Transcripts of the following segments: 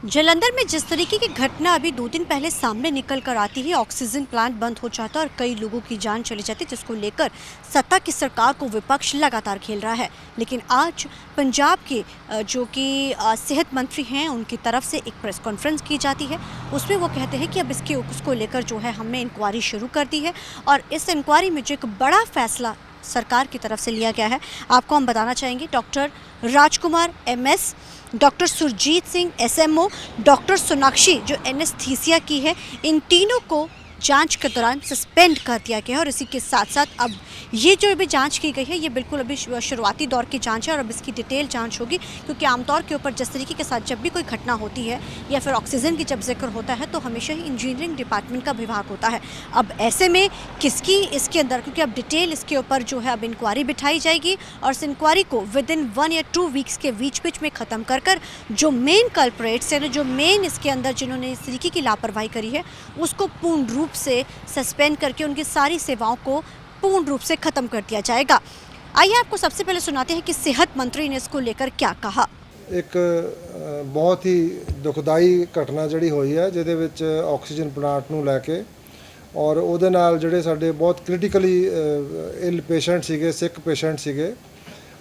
जालंधर में जिस तरीके की घटना अभी 2 दिन पहले सामने निकल कर आती है, ऑक्सीजन प्लांट बंद हो जाता है और कई लोगों की जान चली जाती है, जिसको लेकर सत्ता की सरकार को विपक्ष लगातार खेल रहा है। लेकिन आज पंजाब के जो कि सेहत मंत्री हैं, उनकी तरफ से एक प्रेस कॉन्फ्रेंस की जाती है। उसमें वो कहते हैं कि अब उसको लेकर जो है हमने इंक्वायरी शुरू कर दी है और इस इंक्वायरी में जो एक बड़ा फैसला सरकार की तरफ से लिया गया है, आपको हम बताना चाहेंगे। Doctor Rajkumar MS, doctor Surjeet Singh SMO, doctor Sonakshi जो एनेस्थीसिया की है, इन तीनों को जांच के दौरान सस्पेंड कर दिया गया है। और इसी के साथ साथ अब ये जो अभी जांच की गई है, ये बिल्कुल अभी शुरुआती दौर की जांच है और अब इसकी डिटेल जांच होगी, क्योंकि आमतौर के ऊपर जिस तरीके के साथ जब भी कोई घटना होती है या फिर ऑक्सीजन की जब जिक्र होता है तो हमेशा ही इंजीनियरिंग डिपार्टमेंट का विभाग होता है। अब ऐसे में किसकी इसके अंदर, क्योंकि अब डिटेल इसके ऊपर जो है अब इंक्वायरी बिठाई जाएगी और इस इंक्वायरी को विदिन 1 या 2 वीक्स के बीच में ख़त्म कर जो मेन कल्प्रेट्स यानी जो मेन इसके अंदर जिन्होंने इस तरीके की लापरवाही करी है, उसको पूर्ण रूप से सस्पेंड करके उनकी सारी सेवाओं को पूर्ण रूप से ख़त्म कर दिया जाएगा। आइए आपको सबसे पहले सुनाते हैं कि सेहत मंत्री ने इसको लेकर क्या कहा। एक बहुत ही दुखदाई घटना ਜਿਹੜੀ ਹੋਈ ਹੈ, ਜਿਹਦੇ ਵਿੱਚ ਆਕਸੀਜਨ ਪਲਾਂਟ ਨੂੰ ਲੈ ਕੇ ਔਰ ਉਹਦੇ ਨਾਲ ਜਿਹੜੇ ਸਾਡੇ ਬਹੁਤ ਕ੍ਰਿਟੀਕਲੀ ਇਲ ਪੇਸ਼ੈਂਟ ਸੀਗੇ, ਸਿਕ ਪੇਸ਼ੈਂਟ ਸੀਗੇ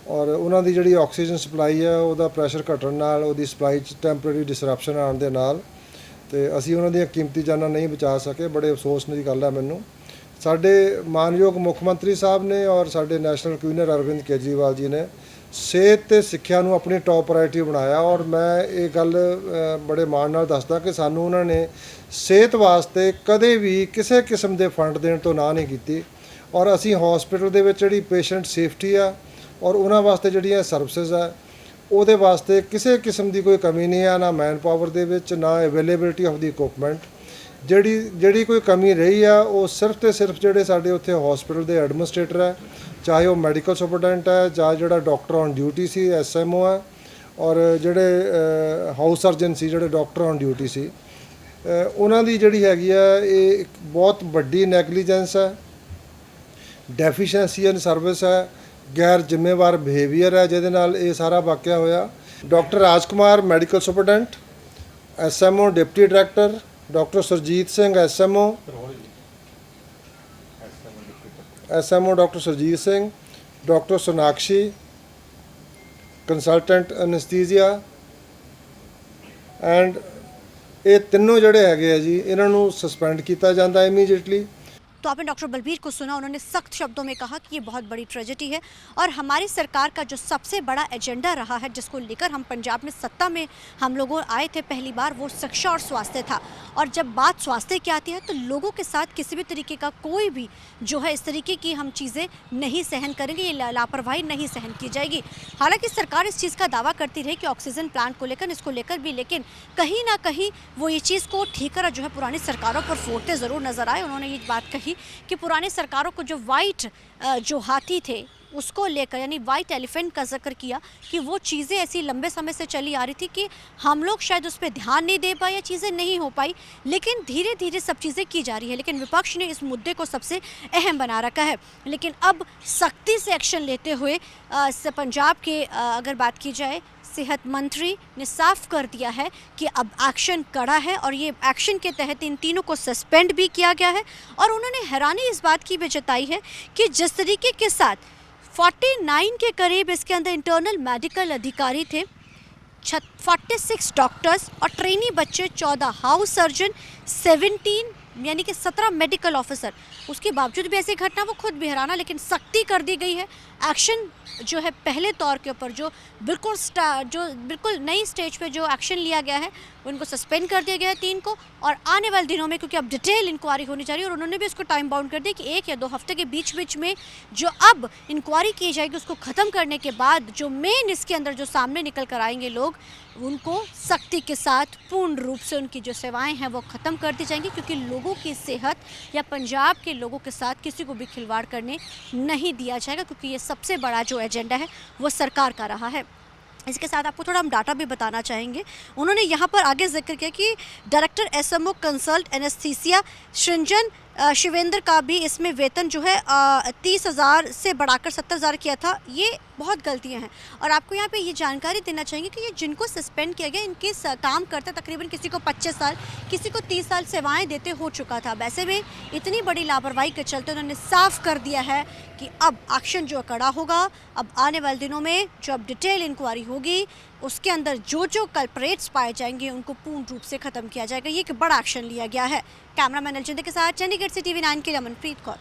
ਔਰ ਉਹਨਾਂ ਦੀ ਜਿਹੜੀ ਆਕਸੀਜਨ ਸਪਲਾਈ ਹੈ ਉਹਦਾ ਪ੍ਰੈਸ਼ਰ ਘਟਣ ਨਾਲ ਉਹਦੀ ਸਪਲਾਈ 'ਚ ਟੈਂਪਰੇਰੀ ਡਿਸਰਪਸ਼ਨ ਆਉਣ ਦੇ ਨਾਲ ਤੇ ਅਸੀਂ ਉਹਨਾਂ ਦੀਆਂ ਕੀਮਤੀ ਜਾਨਾਂ ਨਹੀਂ ਬਚਾ ਸਕੇ। ਬੜੇ ਅਫਸੋਸ ਦੀ ਗੱਲ ਹੈ ਮੈਨੂੰ। ਸਾਡੇ ਮਾਨਯੋਗ ਮੁੱਖ ਮੰਤਰੀ ਸਾਹਿਬ ਨੇ ਔਰ ਸਾਡੇ ਨੈਸ਼ਨਲ ਕਨਵੀਨਰ ਅਰਵਿੰਦ ਕੇਜਰੀਵਾਲ ਜੀ ਨੇ ਸਿਹਤ ਤੇ ਸਿੱਖਿਆ ਨੂੰ ਆਪਣੀ ਟੌਪ ਪ੍ਰਾਇੋਰਟੀ ਬਣਾਇਆ ਔਰ ਮੈਂ ਇਹ ਗੱਲ ਬੜੇ ਮਾਣ ਨਾਲ ਦੱਸਦਾ ਕਿ ਸਾਨੂੰ ਉਹਨਾਂ ਨੇ ਸਿਹਤ ਵਾਸਤੇ ਕਦੇ ਵੀ ਕਿਸੇ ਕਿਸਮ ਦੇ ਫੰਡ ਦੇਣ ਤੋਂ ਨਾ ਨਹੀਂ ਕੀਤੀ ਔਰ ਅਸੀਂ ਹਸਪੀਟਲ ਦੇ ਵਿੱਚ ਜਿਹੜੀ ਪੇਸ਼ੈਂਟ ਸੇਫਟੀ ਆ ਔਰ ਉਹਨਾਂ ਵਾਸਤੇ ਜਿਹੜੀਆਂ ਸਰਵਿਸਿਜ਼ ਆ ਉਹਦੇ ਵਾਸਤੇ ਕਿਸੇ ਕਿਸਮ ਦੀ ਕੋਈ ਕਮੀ ਨਹੀਂ ਆ, ਨਾ ਮੈਨ ਪਾਵਰ ਦੇ ਵਿੱਚ, ਨਾ ਅਵੇਲੇਬਿਲਿਟੀ ਆਫ ਦੀ ਇਕੁਇਪਮੈਂਟ। ਜਿਹੜੀ ਕੋਈ ਕਮੀ ਰਹੀ ਆ ਉਹ ਸਿਰਫ ਤੇ ਸਿਰਫ ਜਿਹੜੇ ਸਾਡੇ ਉੱਥੇ ਹਸਪੀਟਲ ਦੇ ਐਡਮਿਨਿਸਟ੍ਰੇਟਰ ਹੈ, ਚਾਹੇ ਉਹ ਮੈਡੀਕਲ ਸੁਪਰਡੈਂਟ ਹੈ, ਜਾਂ ਜਿਹੜਾ doctor on duty C SMO ਹੈ, ਔਰ ਜਿਹੜੇ ਹਾਊਸ ਸਰਜਨ ਸੀ, ਜਿਹੜੇ ਡਾਕਟਰ ਔਨ ਡਿਊਟੀ ਸੀ, ਉਹਨਾਂ ਦੀ ਜਿਹੜੀ ਹੈਗੀ ਆ ਇਹ ਇੱਕ ਬਹੁਤ ਵੱਡੀ ਨੈਗਲੀਜੈਂਸ ਹੈ, ਡੈਫੀਸ਼ੀਐਂਸੀ ਇਨ ਸਰਵਿਸ ਹੈ, ਗੈਰ ਜ਼ਿੰਮੇਵਾਰ ਬਿਹੇਵੀਅਰ ਹੈ, ਜਿਹਦੇ ਨਾਲ ਇਹ ਸਾਰਾ ਵਾਕਿਆ ਹੋਇਆ। Doctor Rajkumar medical superintendent, SMO deputy director, doctor Surjeet Singh SMO doctor Surjeet Singh, doctor Sonakshi consultant anaesthesia and ये तीनों जड़े हैगे है जी, इन्हां नूं सस्पेंड किया जाता इमीडिएटली। तो आपने डॉक्टर बलबीर को सुना, उन्होंने सख्त शब्दों में कहा कि ये बहुत बड़ी ट्रेजेडी है और हमारी सरकार का जो सबसे बड़ा एजेंडा रहा है, जिसको लेकर हम पंजाब में सत्ता में हम लोगों आए थे पहली बार, वो शिक्षा और स्वास्थ्य था। और जब बात स्वास्थ्य की आती है तो लोगों के साथ किसी भी तरीके का कोई भी जो है इस तरीके की हम चीज़ें नहीं सहन करेंगे, ये लापरवाही नहीं सहन की जाएगी। हालांकि सरकार इस चीज़ का दावा करती रही कि ऑक्सीजन प्लांट को लेकर, इसको लेकर भी, लेकिन कहीं ना कहीं वो ये चीज़ को ठीक कर जो है पुरानी सरकारों पर फोड़ते ज़रूर नज़र आए। उन्होंने ये बात कही कि पुरानी सरकारों को जो वाइट जो हाथी थे उसको लेकर, यानी वाइट एलिफेंट का जिक्र किया कि वो चीज़ें ऐसी लंबे समय से चली आ रही थी कि हम लोग शायद उस पर ध्यान नहीं दे पाए या चीज़ें नहीं हो पाई, लेकिन धीरे धीरे सब चीज़ें की जा रही है। लेकिन विपक्ष ने इस मुद्दे को सबसे अहम बना रखा है। लेकिन अब सख्ती से एक्शन लेते हुए पंजाब के अगर बात की जाए, सेहत मंत्री ने साफ कर दिया है कि अब एक्शन कड़ा है और ये एक्शन के तहत इन तीनों को सस्पेंड भी किया गया है। और उन्होंने हैरानी इस बात की भी जताई है कि जिस तरीके के साथ 49 के करीब इसके अंदर इंटरनल मेडिकल अधिकारी थे, 46 डॉक्टर्स और ट्रेनी बच्चे, 14 हाउस सर्जन, 17 यानी कि 17 मेडिकल ऑफिसर, उसके बावजूद भी ऐसी घटना वो खुद भी हैराना। लेकिन सख्ती कर दी गई है। एक्शन जो है पहले तौर के ऊपर जो बिल्कुल नई स्टेज पे जो एक्शन लिया गया है, उनको सस्पेंड कर दिया गया है 3 को। और आने वाले दिनों में, क्योंकि अब डिटेल इंक्वायरी होनी चाहिए और उन्होंने भी उसको टाइम बाउंड कर दिया कि 1 या 2 हफ्ते के बीच में जो अब इंक्वायरी की जाएगी, उसको ख़त्म करने के बाद जो मेन इसके अंदर जो सामने निकल कर आएंगे लोग, उनको सख्ती के साथ पूर्ण रूप से उनकी जो सेवाएं हैं वो ख़त्म कर दी जाएंगी, क्योंकि लोगों की सेहत या पंजाब के लोगों के साथ किसी को भी खिलवाड़ करने नहीं दिया जाएगा, क्योंकि ये सबसे बड़ा जो एजेंडा है वो सरकार का रहा है। इसके साथ आपको थोड़ा हम डाटा भी बताना चाहेंगे। उन्होंने यहाँ पर आगे जिक्र किया कि director SMO consult anaesthesia Srinjan Shivendra का भी इसमें वेतन जो है 30,000 से बढ़ाकर 70,000 किया था। ये बहुत गलतियां हैं और आपको यहाँ पे ये जानकारी देना चाहेंगे कि ये जिनको सस्पेंड किया गया इनके काम करते तकरीबन किसी को 25 साल, किसी को 30 साल सेवाएं देते हो चुका था। वैसे में इतनी बड़ी लापरवाही के चलते उन्होंने साफ कर दिया है कि अब एक्शन जो कड़ा होगा। अब आने वाले दिनों में जो अब डिटेल इंक्वायरी होगी उसके अंदर जो जो कल्प्रेट्स पाए जाएंगे उनको पूर्ण रूप से ख़त्म किया जाएगा। ये एक बड़ा एक्शन लिया गया है। कैमरामैन अलजिंदर के साथ चंडीगढ़ से TV9 के लिए अमनप्रीत कौर।